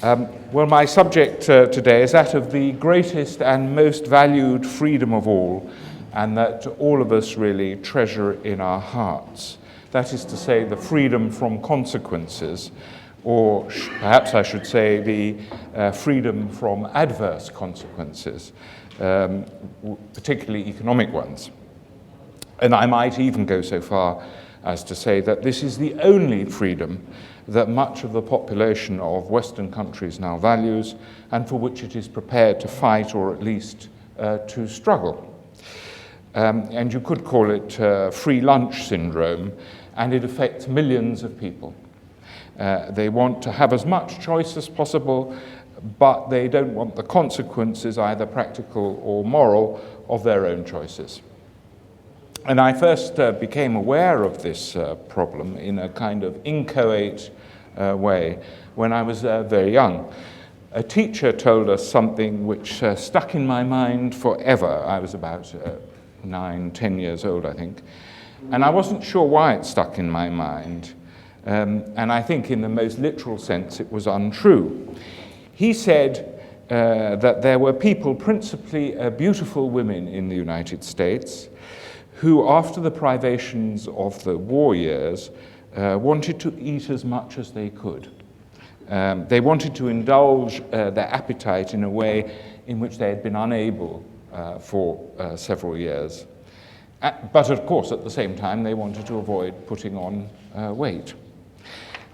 Well, my subject today is that of the greatest and most valued freedom of all, and that all of us really treasure in our hearts. That is to say, the freedom from consequences, or perhaps I should say the freedom from adverse consequences, particularly economic ones. And I might even go so far as to say that this is the only freedom that much of the population of Western countries now values, and for which it is prepared to fight, or at least to struggle. And you could call it free lunch syndrome, and it affects millions of people. They want to have as much choice as possible, but they don't want the consequences, either practical or moral, of their own choices. And I first became aware of this problem in a kind of inchoate way when I was very young. A teacher told us something which stuck in my mind forever. I was about 9, 10 years old, I think. And I wasn't sure why it stuck in my mind. And I think in the most literal sense it was untrue. He said that there were people, principally beautiful women in the United States, who, after the privations of the war years, wanted to eat as much as they could. They wanted to indulge their appetite in a way in which they had been unable for several years. But of course, at the same time, they wanted to avoid putting on weight.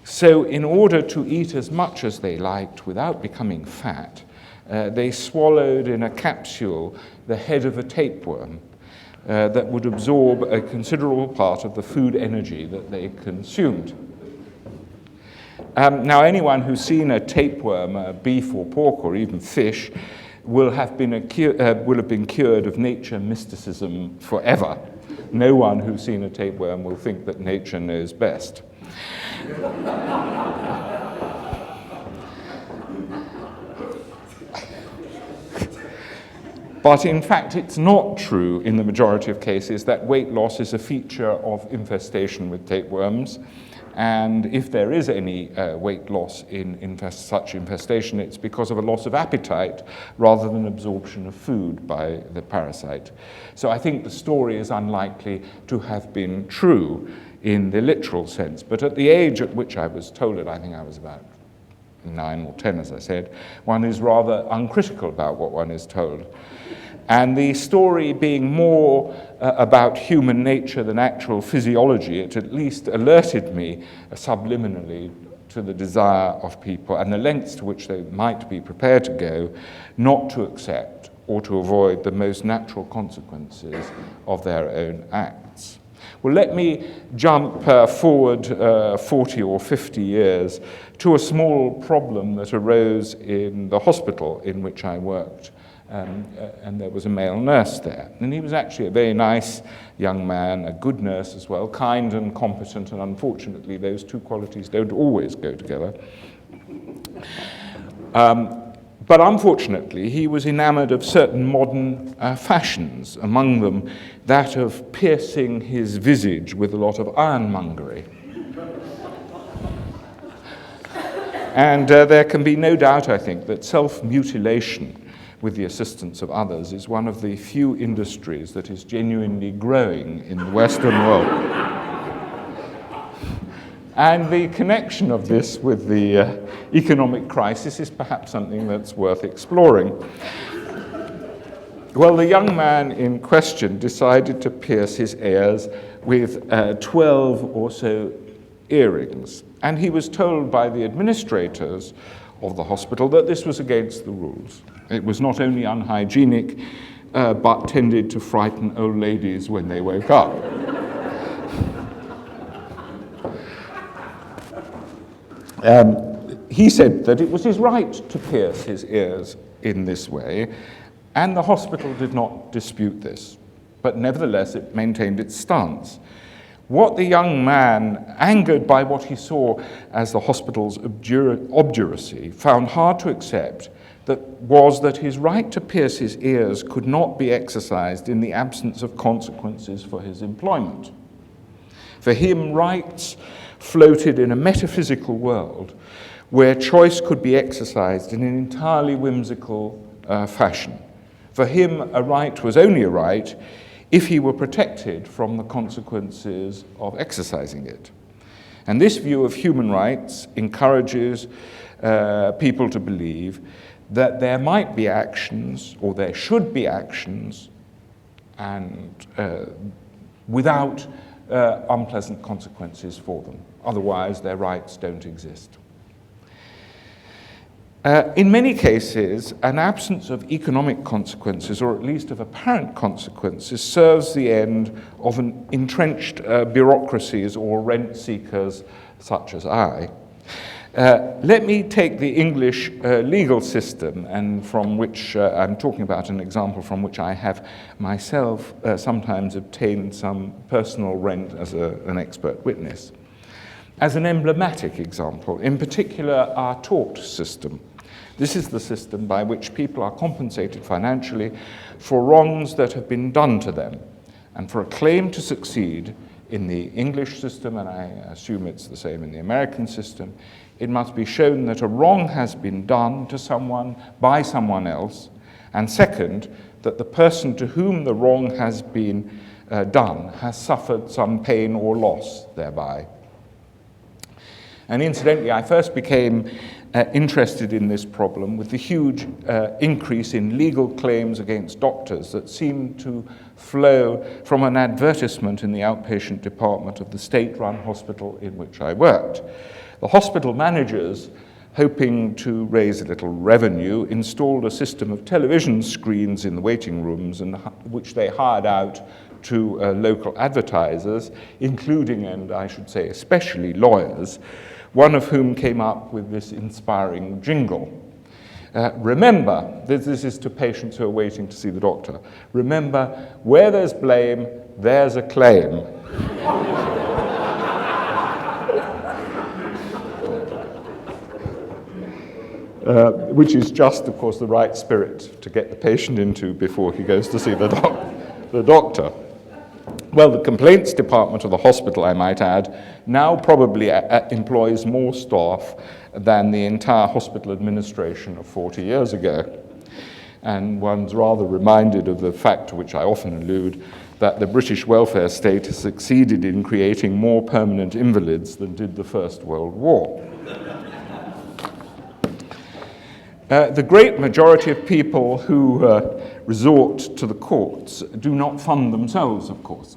So in order to eat as much as they liked without becoming fat, they swallowed in a capsule the head of a tapeworm that would absorb a considerable part of the food energy that they consumed. Now, anyone who's seen a tapeworm, beef or pork or even fish, will have been cured of nature mysticism forever. No one who's seen a tapeworm will think that nature knows best. But in fact, it's not true in the majority of cases that weight loss is a feature of infestation with tapeworms. And if there is any weight loss in such infestation, it's because of a loss of appetite rather than absorption of food by the parasite. So I think the story is unlikely to have been true in the literal sense. But at the age at which I was told it, I think I was about 9 or 10, as I said, one is rather uncritical about what one is told. And the story being more about human nature than actual physiology, it at least alerted me subliminally to the desire of people and the lengths to which they might be prepared to go not to accept or to avoid the most natural consequences of their own acts. Well, let me jump forward 40 or 50 years to a small problem that arose in the hospital in which I worked. And there was a male nurse there. And he was actually a very nice young man, a good nurse as well, kind and competent, and unfortunately those two qualities don't always go together. But unfortunately, he was enamored of certain modern fashions, among them that of piercing his visage with a lot of ironmongery. And there can be no doubt, I think, that self-mutilation with the assistance of others is one of the few industries that is genuinely growing in the Western world. And the connection of this with the economic crisis is perhaps something that's worth exploring. Well, the young man in question decided to pierce his ears with 12 or so earrings. And he was told by the administrators of the hospital that this was against the rules. It was not only unhygienic, but tended to frighten old ladies when they woke up. He said that it was his right to pierce his ears in this way, and the hospital did not dispute this. But nevertheless, it maintained its stance. What the young man, angered by what he saw as the hospital's obduracy, found hard to accept was that his right to pierce his ears could not be exercised in the absence of consequences for his employment. For him, rights floated in a metaphysical world where choice could be exercised in an entirely whimsical fashion. For him, a right was only a right if he were protected from the consequences of exercising it. And this view of human rights encourages people to believe that there might be actions, or there should be actions, and without unpleasant consequences for them. Otherwise, their rights don't exist. In many cases, an absence of economic consequences, or at least of apparent consequences, serves the end of an entrenched bureaucracies or rent seekers such as I. Let me take the English legal system, and from which I'm talking about an example from which I have myself sometimes obtained some personal rent as an expert witness, as an emblematic example, in particular our tort system. This is the system by which people are compensated financially for wrongs that have been done to them. And for a claim to succeed in the English system, and I assume it's the same in the American system, it must be shown that a wrong has been done to someone by someone else, and second, that the person to whom the wrong has been done has suffered some pain or loss thereby. And incidentally, I first became interested in this problem with the huge increase in legal claims against doctors that seemed to flow from an advertisement in the outpatient department of the state-run hospital in which I worked. The hospital managers, hoping to raise a little revenue, installed a system of television screens in the waiting rooms, and which they hired out to local advertisers, including, and I should say especially, lawyers, one of whom came up with this inspiring jingle. Remember, this is to patients who are waiting to see the doctor, remember, where there's blame, there's a claim. Which is just, of course, the right spirit to get the patient into before he goes to see the doctor. Well, the complaints department of the hospital, I might add, now probably employs more staff than the entire hospital administration of 40 years ago. And one's rather reminded of the fact to which I often allude, that the British welfare state has succeeded in creating more permanent invalids than did the First World War. The great majority of people who resort to the courts do not fund themselves, of course.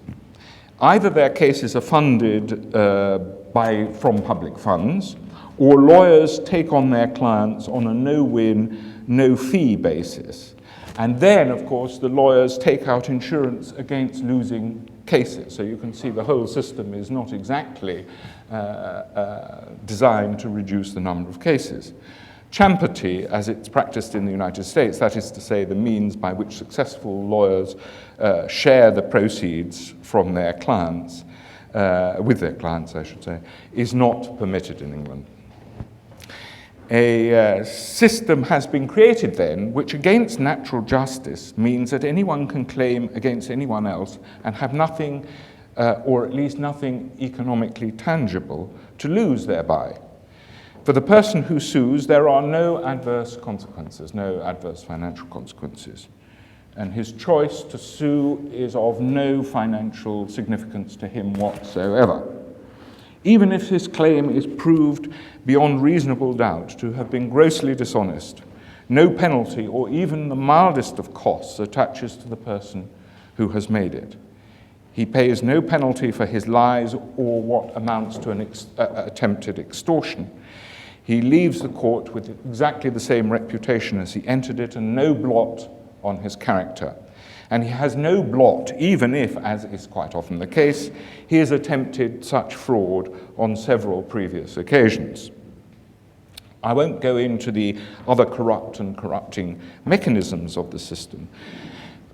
Either their cases are funded from public funds, or lawyers take on their clients on a no-win, no-fee basis. And then, of course, the lawyers take out insurance against losing cases. So you can see the whole system is not exactly designed to reduce the number of cases. Champerty, as it's practiced in the United States, that is to say the means by which successful lawyers share the proceeds from their clients, with their clients, I should say, is not permitted in England. A system has been created then, which against natural justice means that anyone can claim against anyone else and have nothing, or at least nothing economically tangible, to lose thereby. For the person who sues, there are no adverse consequences, no adverse financial consequences. And his choice to sue is of no financial significance to him whatsoever. Even if his claim is proved beyond reasonable doubt to have been grossly dishonest, no penalty or even the mildest of costs attaches to the person who has made it. He pays no penalty for his lies or what amounts to an attempted extortion. He leaves the court with exactly the same reputation as he entered it and no blot on his character. And he has no blot, even if, as is quite often the case, he has attempted such fraud on several previous occasions. I won't go into the other corrupt and corrupting mechanisms of the system.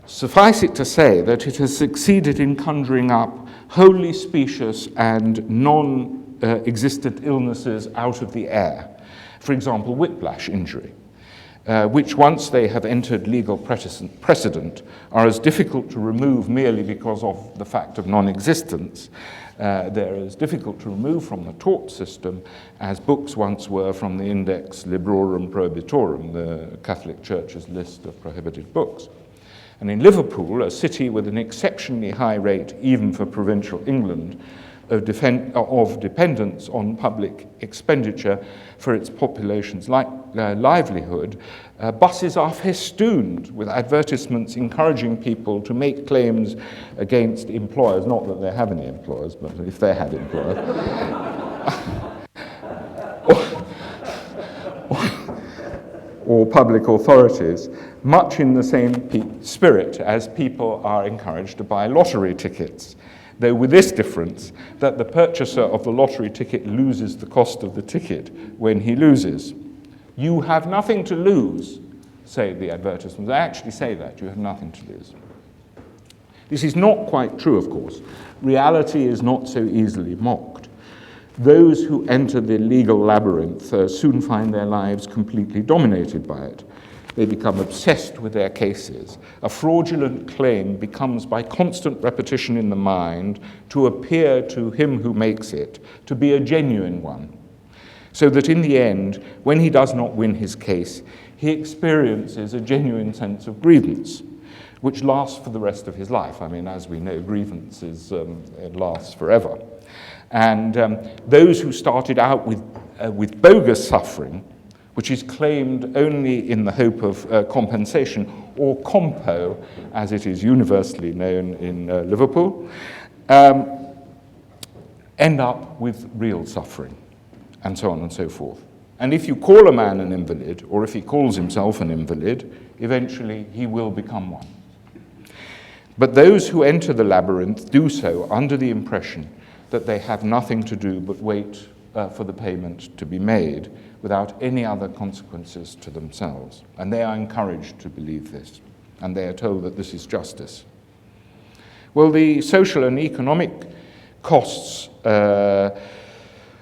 Suffice it to say that it has succeeded in conjuring up wholly specious and non-existent illnesses out of the air. For example, whiplash injury. which once they have entered legal precedent are as difficult to remove merely because of the fact of non-existence. They're as difficult to remove from the tort system as books once were from the Index Librorum Prohibitorum, the Catholic Church's list of prohibited books. And in Liverpool, a city with an exceptionally high rate, even for provincial England, of dependence on public expenditure for its population's livelihood, buses are festooned with advertisements encouraging people to make claims against employers, not that they have any employers, but if they had employers, or public authorities, much in the same spirit as people are encouraged to buy lottery tickets, though with this difference, that the purchaser of the lottery ticket loses the cost of the ticket when he loses. You have nothing to lose, say the advertisements. They actually say that, you have nothing to lose. This is not quite true, of course. Reality is not so easily mocked. Those who enter the legal labyrinth soon find their lives completely dominated by it. They become obsessed with their cases. A fraudulent claim becomes, by constant repetition in the mind, to appear to him who makes it to be a genuine one, so that in the end, when he does not win his case, he experiences a genuine sense of grievance, which lasts for the rest of his life. I mean, as we know, grievance it lasts forever. And those who started out with bogus suffering, which is claimed only in the hope of compensation, or compo, as it is universally known in Liverpool, end up with real suffering, and so on and so forth. And if you call a man an invalid, or if he calls himself an invalid, eventually he will become one. But those who enter the labyrinth do so under the impression that they have nothing to do but wait for the payment to be made, without any other consequences to themselves. And they are encouraged to believe this, and they are told that this is justice. Well, the social and economic costs and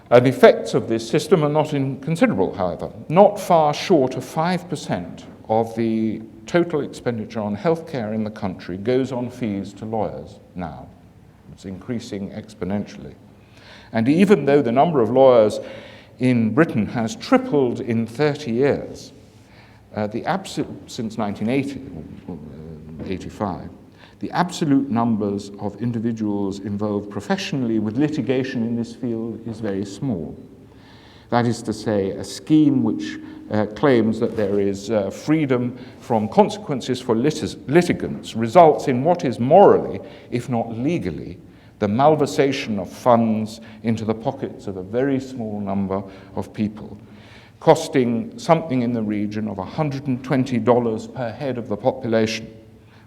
effects of this system are not inconsiderable, however. Not far short of 5% of the total expenditure on healthcare in the country goes on fees to lawyers now. It's increasing exponentially. And even though the number of lawyers in Britain has tripled in 30 years, since 1985, the absolute numbers of individuals involved professionally with litigation in this field is very small. That is to say, a scheme which claims that there is freedom from consequences for litigants results in what is morally, if not legally, the malversation of funds into the pockets of a very small number of people, costing something in the region of $120 per head of the population,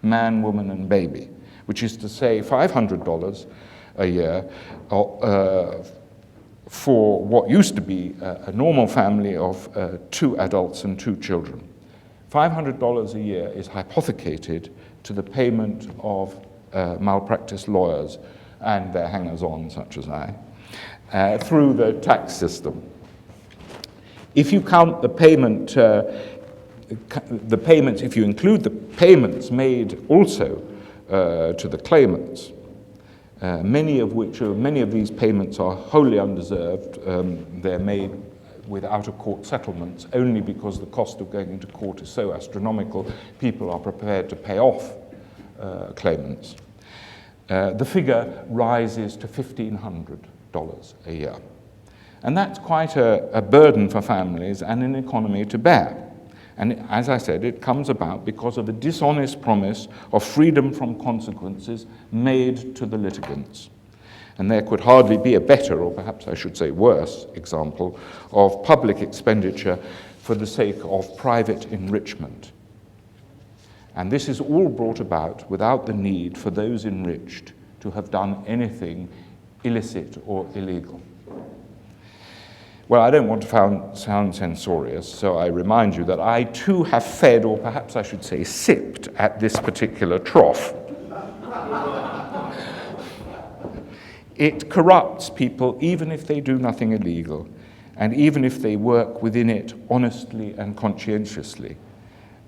man, woman, and baby, which is to say $500 a year for what used to be a normal family of 2 adults and 2 children. $500 a year is hypothecated to the payment of malpractice lawyers and their hangers-on, such as I, through the tax system. If you count the payments, if you include the payments made also to the claimants, many of these payments are wholly undeserved. They're made with out-of-court settlements only because the cost of going into court is so astronomical, people are prepared to pay off claimants. The figure rises to $1,500 a year. And that's quite a burden for families and an economy to bear. And as I said, it comes about because of a dishonest promise of freedom from consequences made to the litigants. And there could hardly be a better, or perhaps I should say worse, example of public expenditure for the sake of private enrichment. And this is all brought about without the need for those enriched to have done anything illicit or illegal. Well, I don't want to sound censorious, so I remind you that I too have fed, or perhaps I should say sipped, at this particular trough. It corrupts people even if they do nothing illegal, and even if they work within it honestly and conscientiously.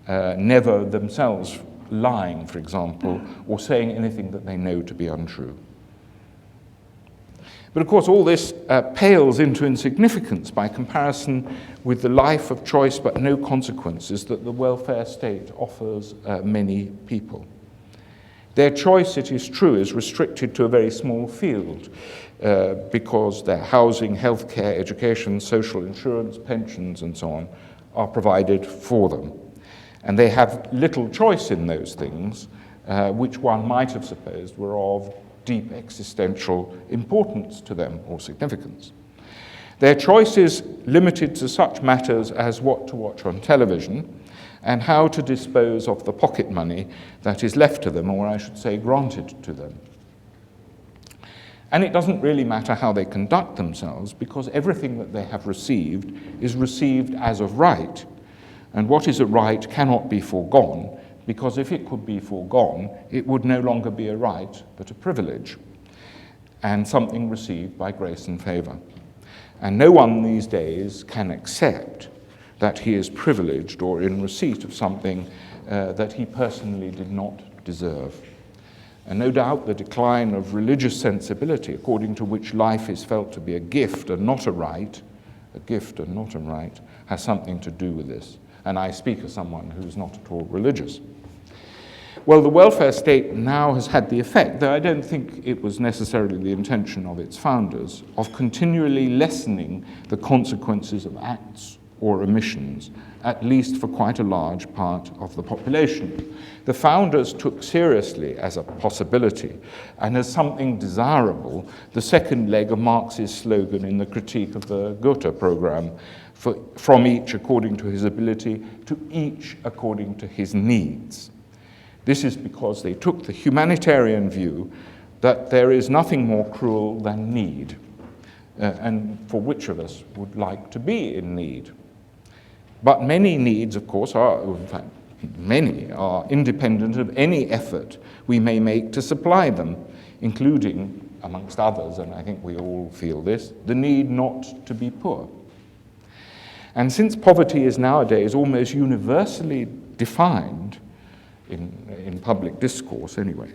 never themselves lying, for example, or saying anything that they know to be untrue. But of course, all this pales into insignificance by comparison with the life of choice but no consequences that the welfare state offers many people. Their choice, it is true, is restricted to a very small field because their housing, healthcare, education, social insurance, pensions, and so on are provided for them. And they have little choice in those things, which one might have supposed were of deep existential importance to them or significance. Their choice is limited to such matters as what to watch on television and how to dispose of the pocket money that is left to them, or I should say granted to them. And it doesn't really matter how they conduct themselves, because everything that they have received is received as of right, and what is a right cannot be foregone, because if it could be foregone, it would no longer be a right, but a privilege, and something received by grace and favor. And no one these days can accept that he is privileged or in receipt of something that he personally did not deserve. And no doubt the decline of religious sensibility, according to which life is felt to be a gift and not a right, has something to do with this. And I speak as someone who's not at all religious. Well, the welfare state now has had the effect, though I don't think it was necessarily the intention of its founders, of continually lessening the consequences of acts or omissions, at least for quite a large part of the population. The founders took seriously as a possibility and as something desirable the second leg of Marx's slogan in the critique of the Goethe program, from each according to his ability to each according to his needs. This is because they took the humanitarian view that there is nothing more cruel than need, and for which of us would like to be in need? But many needs, of course, many are independent of any effort we may make to supply them, including, amongst others, and I think we all feel this, the need not to be poor. And since poverty is nowadays almost universally defined, in public discourse anyway,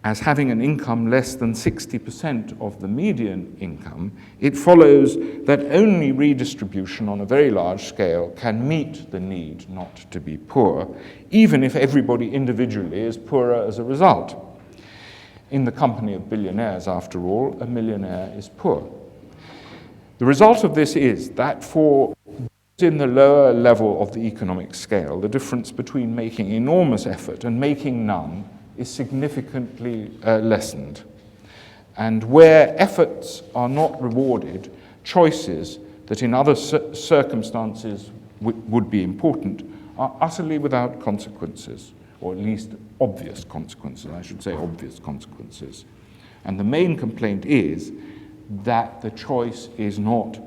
as having an income less than 60% of the median income, it follows that only redistribution on a very large scale can meet the need not to be poor, even if everybody individually is poorer as a result. In the company of billionaires, after all, a millionaire is poor. The result of this is that for in the lower level of the economic scale, the difference between making enormous effort and making none is significantly lessened. And where efforts are not rewarded, choices that in other circumstances would be important are utterly without consequences, or at least obvious consequences, I should say obvious consequences. And the main complaint is that the choice is not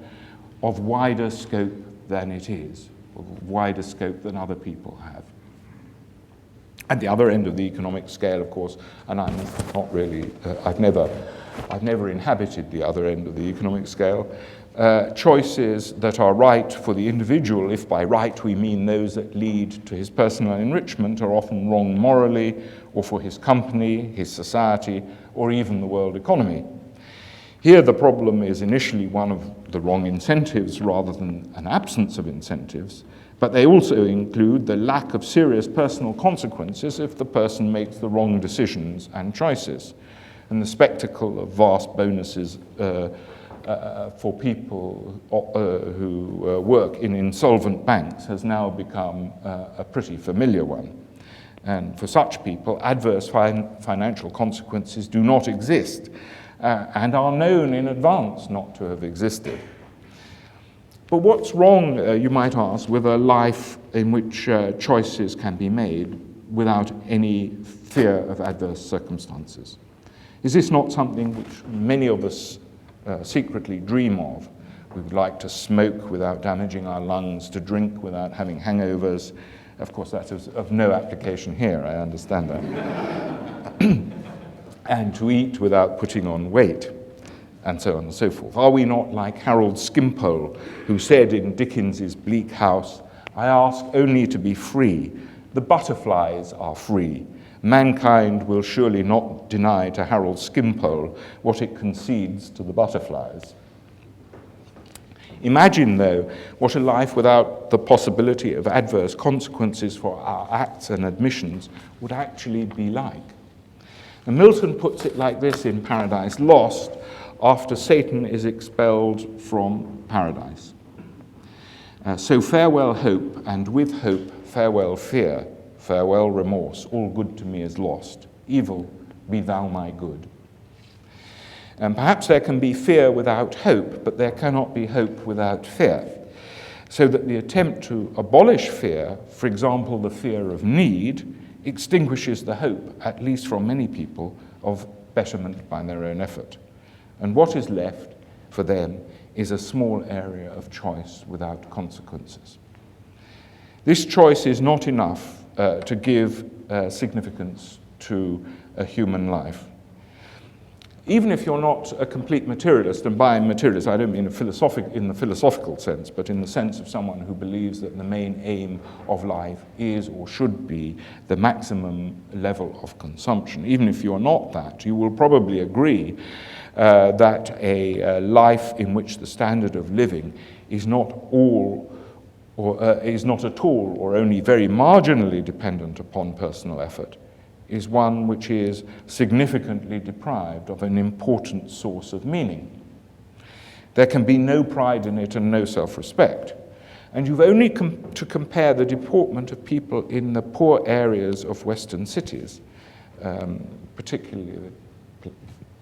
of wider scope than it is, of wider scope than other people have. At the other end of the economic scale, of course, and I'm not really, I've never inhabited the other end of the economic scale, choices that are right for the individual, if by right we mean those that lead to his personal enrichment, are often wrong morally, or for his company, his society, or even the world economy. Here the problem is initially one of the wrong incentives rather than an absence of incentives, but they also include the lack of serious personal consequences if the person makes the wrong decisions and choices. And the spectacle of vast bonuses for people who work in insolvent banks has now become a pretty familiar one. And for such people, adverse financial consequences do not exist and are known in advance not to have existed. But what's wrong, you might ask, with a life in which choices can be made without any fear of adverse circumstances? Is this not something which many of us secretly dream of? We would like to smoke without damaging our lungs, to drink without having hangovers. Of course, that is of no application here, I understand that. And to eat without putting on weight, and so on and so forth. Are we not like Harold Skimpole, who said in Dickens's Bleak House, "I ask only to be free, The butterflies are free. Mankind will surely not deny to Harold Skimpole what it concedes to the butterflies. Imagine, though, what a life without the possibility of adverse consequences for our acts and admissions would actually be like. And Milton puts it like this in Paradise Lost, after Satan is expelled from paradise. So farewell hope, and with hope farewell fear, farewell remorse, all good to me is lost. Evil, be thou my good. And perhaps there can be fear without hope, but there cannot be hope without fear. So that the attempt to abolish fear, for example, the fear of need, extinguishes the hope, at least from many people, of betterment by their own effort. And what is left for them is a small area of choice without consequences. This choice is not enough to give significance to a human life. Even if you're not a complete materialist, and by materialist I don't mean in the philosophical sense, but in the sense of someone who believes that the main aim of life is or should be the maximum level of consumption. Even if you're not that, you will probably agree that a life in which the standard of living is not at all or only very marginally dependent upon personal effort is one which is significantly deprived of an important source of meaning. There can be no pride in it and no self-respect. And you've only to compare the deportment of people in the poor areas of Western cities, particularly the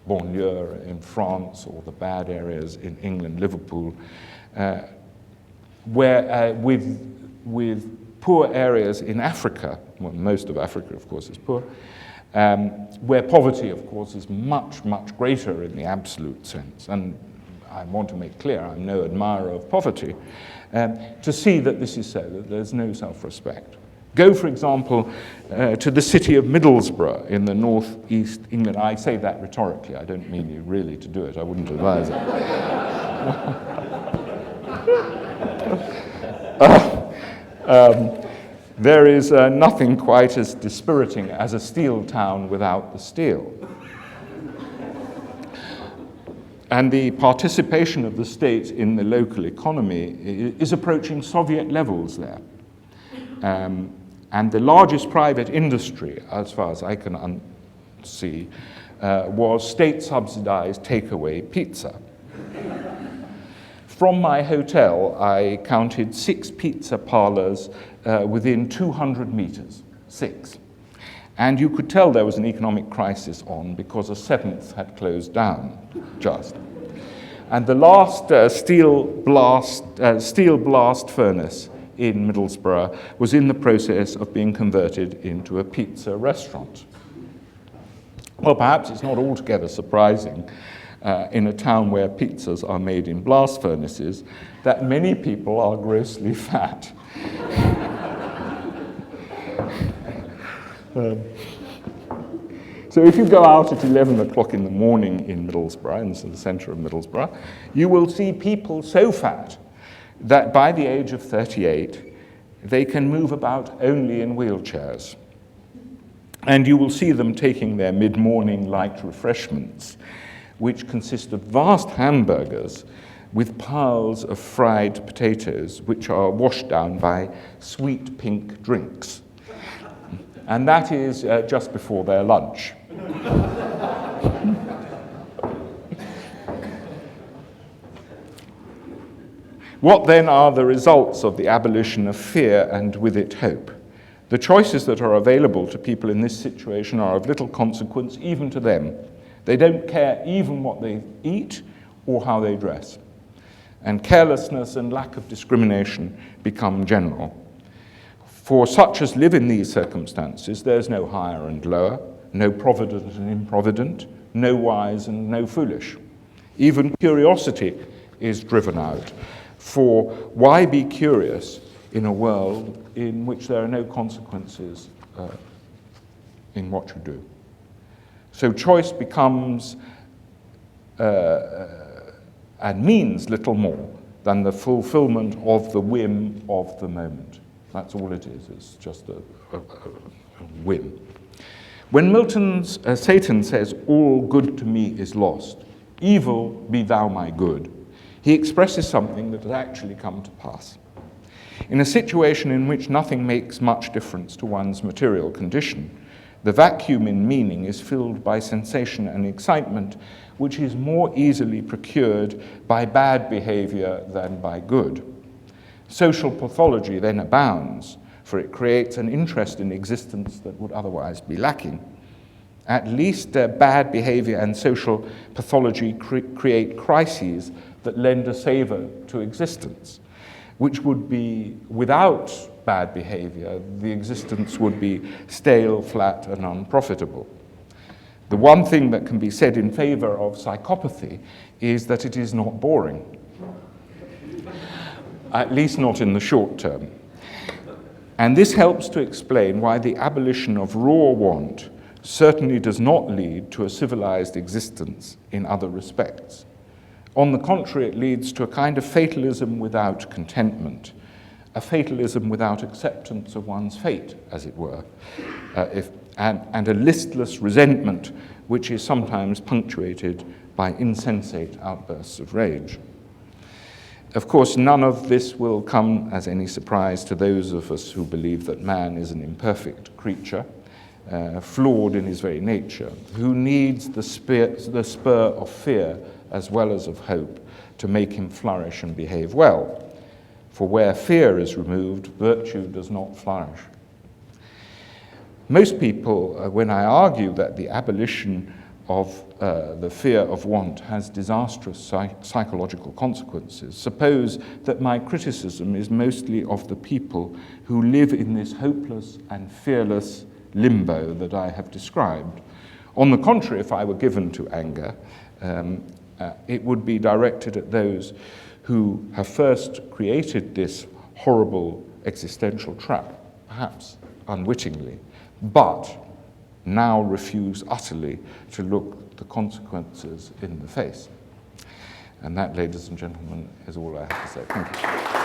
banlieue in France or the bad areas in England, Liverpool, where with poor areas in Africa, well, most of Africa, of course, is poor, where poverty, of course, is much, much greater in the absolute sense. And I want to make clear, I'm no admirer of poverty, to see that this is so, that there's no self-respect. Go, for example, to the city of Middlesbrough in the northeast England. I say that rhetorically, I don't mean you really to do it, I wouldn't advise it. There is nothing quite as dispiriting as a steel town without the steel. And the participation of the state in the local economy is approaching Soviet levels there. And the largest private industry, as far as I can see, was state-subsidized takeaway pizza. From my hotel, I counted 6 pizza parlors within 200 meters, 6. And you could tell there was an economic crisis on because a 7th had closed down, just. And the last steel blast furnace in Middlesbrough was in the process of being converted into a pizza restaurant. Well, perhaps it's not altogether surprising in a town where pizzas are made in blast furnaces that many people are grossly fat. So if you go out at 11 o'clock in the morning in Middlesbrough, in the centre of Middlesbrough, you will see people so fat that by the age of 38, they can move about only in wheelchairs. And you will see them taking their mid-morning light refreshments, which consist of vast hamburgers with piles of fried potatoes, which are washed down by sweet pink drinks. And that is just before their lunch. What then are the results of the abolition of fear and with it hope? The choices that are available to people in this situation are of little consequence even to them. They don't care even what they eat or how they dress. And carelessness and lack of discrimination become general. For such as live in these circumstances, there's no higher and lower, no provident and improvident, no wise and no foolish. Even curiosity is driven out. For why be curious in a world in which there are no consequences in what you do? So choice becomes and means little more than the fulfillment of the whim of the moment. That's all it is. It's just a whim. When Milton's Satan says, "All good to me is lost, evil be thou my good," he expresses something that has actually come to pass. In a situation in which nothing makes much difference to one's material condition, the vacuum in meaning is filled by sensation and excitement, which is more easily procured by bad behavior than by good. Social pathology then abounds, for it creates an interest in existence that would otherwise be lacking. At least bad behavior and social pathology create crises that lend a savor to existence, which would be, without bad behavior, the existence would be stale, flat, and unprofitable. The one thing that can be said in favor of psychopathy is that it is not boring, at least not in the short term. And this helps to explain why the abolition of raw want certainly does not lead to a civilized existence in other respects. On the contrary, it leads to a kind of fatalism without contentment, a fatalism without acceptance of one's fate, as it were, and a listless resentment which is sometimes punctuated by insensate outbursts of rage. Of course, none of this will come as any surprise to those of us who believe that man is an imperfect creature, flawed in his very nature, who needs the spur of fear as well as of hope to make him flourish and behave well. For where fear is removed, virtue does not flourish. Most people, when I argue that the abolition of the fear of want has disastrous psychological consequences, suppose that my criticism is mostly of the people who live in this hopeless and fearless limbo that I have described. On the contrary, if I were given to anger, it would be directed at those who have first created this horrible existential trap, perhaps unwittingly, but now refuse utterly to look the consequences in the face. And that, ladies and gentlemen, is all I have to say. Thank you.